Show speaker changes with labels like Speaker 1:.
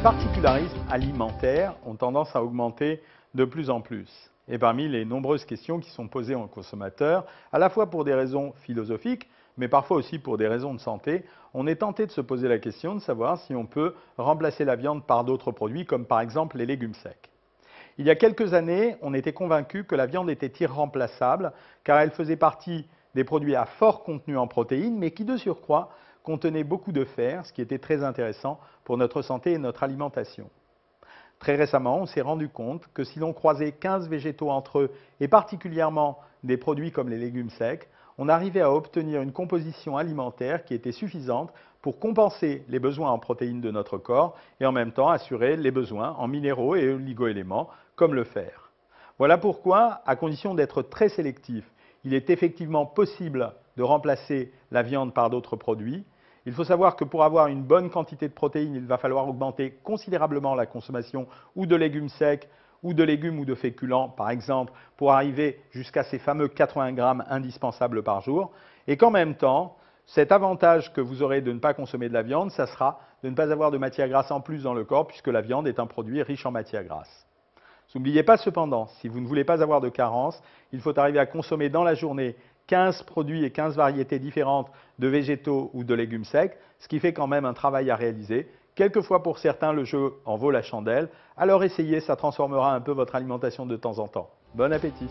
Speaker 1: particularismes alimentaires ont tendance à augmenter de plus en plus. Et parmi les nombreuses questions qui sont posées aux consommateurs, à la fois pour des raisons philosophiques, mais parfois aussi pour des raisons de santé, on est tenté de se poser la question de savoir si on peut remplacer la viande par d'autres produits, comme par exemple les légumes secs. Il y a quelques années, on était convaincu que la viande était irremplaçable, car elle faisait partie des produits à fort contenu en protéines, mais qui de surcroît contenaient beaucoup de fer, ce qui était très intéressant pour notre santé et notre alimentation. Très récemment, on s'est rendu compte que si l'on croisait 15 végétaux entre eux, et particulièrement des produits comme les légumes secs, on arrivait à obtenir une composition alimentaire qui était suffisante pour compenser les besoins en protéines de notre corps et en même temps assurer les besoins en minéraux et oligo-éléments comme le fer. Voilà pourquoi, à condition d'être très sélectif, il est effectivement possible de remplacer la viande par d'autres produits. Il faut savoir que pour avoir une bonne quantité de protéines, il va falloir augmenter considérablement la consommation ou de légumes secs, ou de légumes ou de féculents, par exemple, pour arriver jusqu'à ces fameux 80 grammes indispensables par jour. Et qu'en même temps, cet avantage que vous aurez de ne pas consommer de la viande, ça sera de ne pas avoir de matière grasse en plus dans le corps, puisque la viande est un produit riche en matière grasse. N'oubliez pas cependant, si vous ne voulez pas avoir de carence, il faut arriver à consommer dans la journée 15 produits et 15 variétés différentes de végétaux ou de légumes secs, ce qui fait quand même un travail à réaliser. Quelquefois pour certains, le jeu en vaut la chandelle. Alors essayez, ça transformera un peu votre alimentation de temps en temps. Bon appétit!